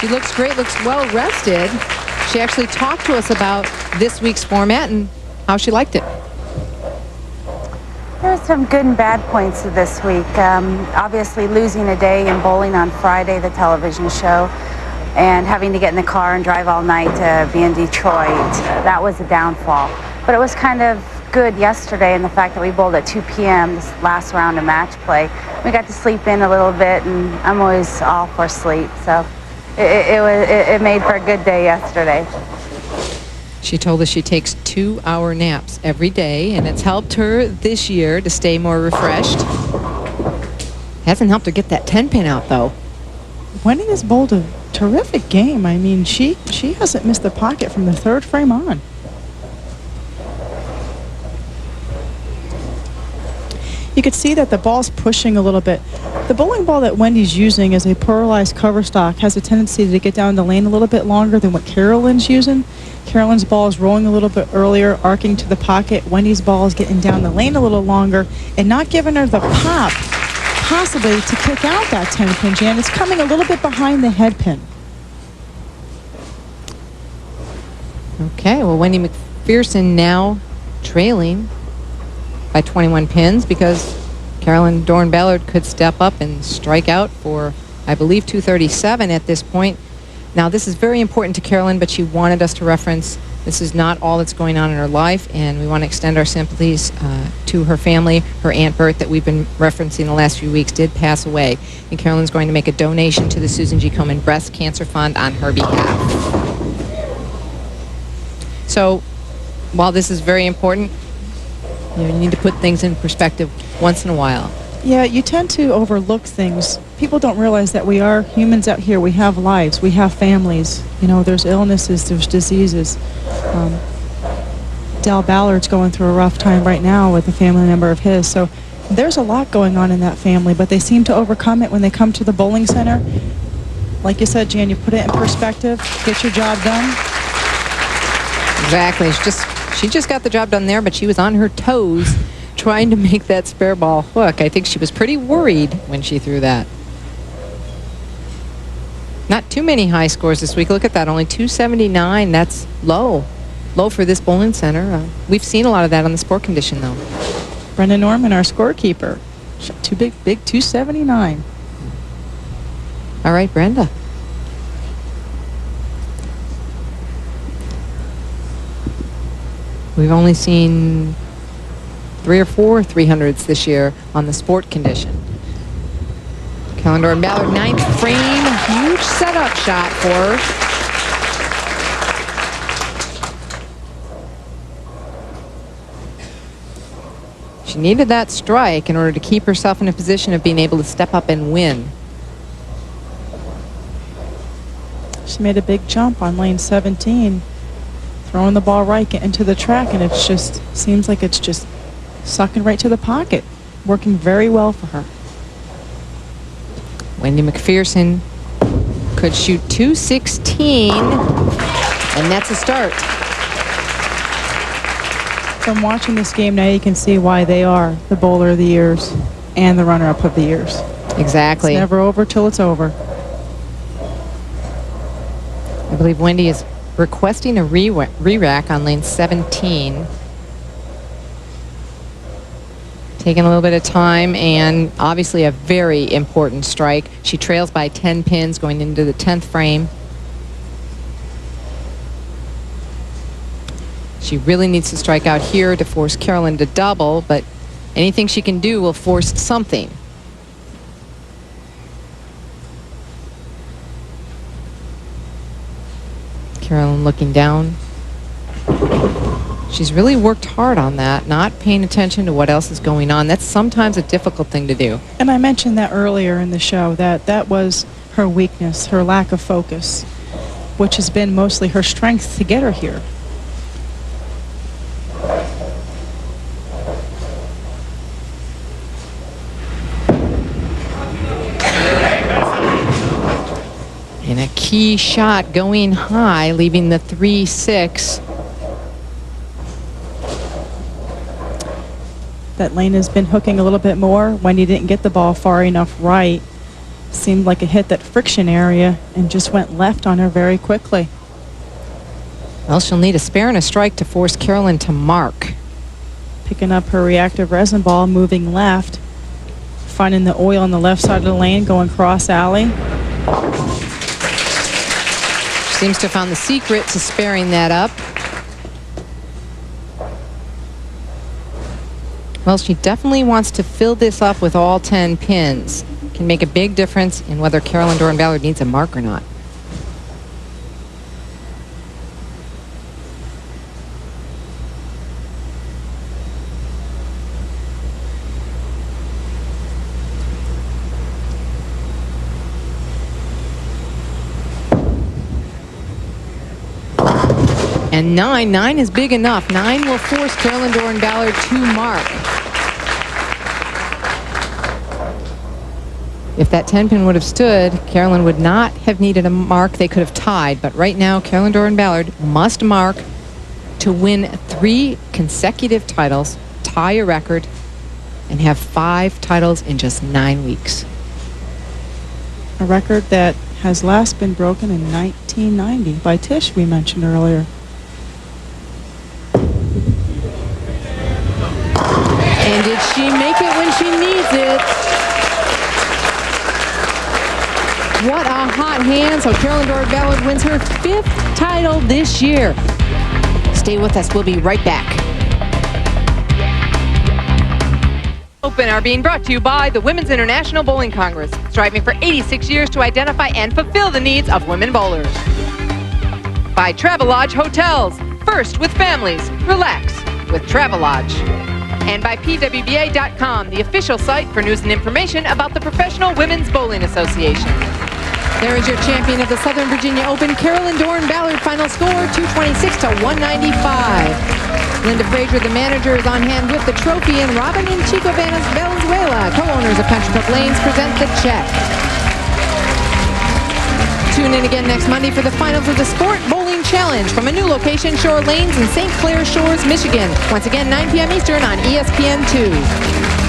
She looks great, looks well rested. She actually talked to us about this week's format and how she liked it. There are some good and bad points to this week. Obviously losing a day in bowling on Friday, the television show, and having to get in the car and drive all night to be in Detroit. That was a downfall. But it was kind of good yesterday in the fact that we bowled at 2 p.m. this last round of match play. We got to sleep in a little bit, and I'm always all for sleep. So it made for a good day yesterday. She told us she takes 2-hour naps every day, and it's helped her this year to stay more refreshed. Hasn't helped her get that 10-pin out, though. Wendy has bowled a terrific game. I mean, she hasn't missed the pocket from the third frame on. You could see that the ball's pushing a little bit. The bowling ball that Wendy's using is a polarized cover stock, has a tendency to get down the lane a little bit longer than what Carolyn's using. Carolyn's ball is rolling a little bit earlier, arcing to the pocket. Wendy's ball is getting down the lane a little longer and not giving her the pop, possibly, to kick out that 10-pin, Jan. It's coming a little bit behind the head pin. Okay, well, Wendy Macpherson now trailing by 21 pins because Carolyn Dorin-Ballard could step up and strike out for, I believe, 237 at this point. Now, this is very important to Carolyn, but she wanted us to reference this is not all that's going on in her life, and we want to extend our sympathies to her family. Her Aunt Bert, that we've been referencing the last few weeks, did pass away, and Carolyn's going to make a donation to the Susan G. Komen Breast Cancer Fund on her behalf. So, while this is very important, you need to put things in perspective once in a while. Yeah, you tend to overlook things. People don't realize that we are humans out here. We have lives. We have families. You know, there's illnesses. There's diseases. Del Ballard's going through a rough time right now with a family member of his. So there's a lot going on in that family, but they seem to overcome it when they come to the bowling center. Like you said, Jan, you put it in perspective, get your job done. Exactly. She just got the job done there, but she was on her toes trying to make that spare ball hook. I think she was pretty worried when she threw that. Not too many high scores this week. Look at that, only 279. That's low. Low for this bowling center. We've seen a lot of that on the sport condition, though. Brenda Norman, our scorekeeper. Too big 279. All right, Brenda. We've only seen 3 or 4 300s this year on the sport condition. Carolyn Dorin-Ballard, 9th frame, huge setup shot for her. She needed that strike in order to keep herself in a position of being able to step up and win. She made a big jump on lane 17, throwing the ball right into the track, and it just seems like it's just sucking right to the pocket. Working very well for her. Wendy Macpherson could shoot 216, and that's a start. From watching this game now, you can see why they are the bowler of the years and the runner-up of the years. Exactly. It's never over till it's over. I believe Wendy is requesting a re-rack on lane 17. Taking a little bit of time, and obviously a very important strike. She trails by 10 pins going into the 10th frame. She really needs to strike out here to force Carolyn to double, but anything she can do will force something. Carolyn looking down. She's really worked hard on that, not paying attention to what else is going on. That's sometimes a difficult thing to do. And I mentioned that earlier in the show, that was her weakness, her lack of focus, which has been mostly her strength to get her here. And a key shot going high, leaving the 3-6. That lane has been hooking a little bit more. Wendy didn't get the ball far enough right. Seemed like it hit that friction area and just went left on her very quickly. Well, she'll need a spare and a strike to force Carolyn to mark. Picking up her reactive resin ball, moving left. Finding the oil on the left side of the lane, going cross alley. She seems to have found the secret to sparing that up. Well, she definitely wants to fill this up with all 10 pins. Can make a big difference in whether Carolyn Dorin-Ballard needs a mark or not. And 9 is big enough. 9 will force Carolyn Dorin-Ballard to mark. If that 10 pin would have stood, Carolyn would not have needed a mark. They could have tied. But right now, Carolyn Dorin-Ballard must mark to win 3 consecutive titles, tie a record, and have 5 titles in just 9 weeks. A record that has last been broken in 1990 by Tish, we mentioned earlier. And did she make it when she needs it? What a hot hand. So Carolyn Dorin-Ballard wins her 5th title this year. Stay with us. We'll be right back. Open are being brought to you by the Women's International Bowling Congress, striving for 86 years to identify and fulfill the needs of women bowlers. By Travelodge Hotels, first with families, relax with Travelodge. And by PWBA.com, the official site for news and information about the Professional Women's Bowling Association. There is your champion of the Southern Virginia Open, Carolyn Dorin-Ballard. Final score, 226 to 195. Linda Frazier, the manager, is on hand with the trophy, and Robin and Chico Valenzuela, co-owners of Country Club Lanes, present the check. Tune in again next Monday for the finals of the Sport Bowling Challenge from a new location, Shore Lanes in St. Clair Shores, Michigan. Once again, 9 p.m. Eastern on ESPN2.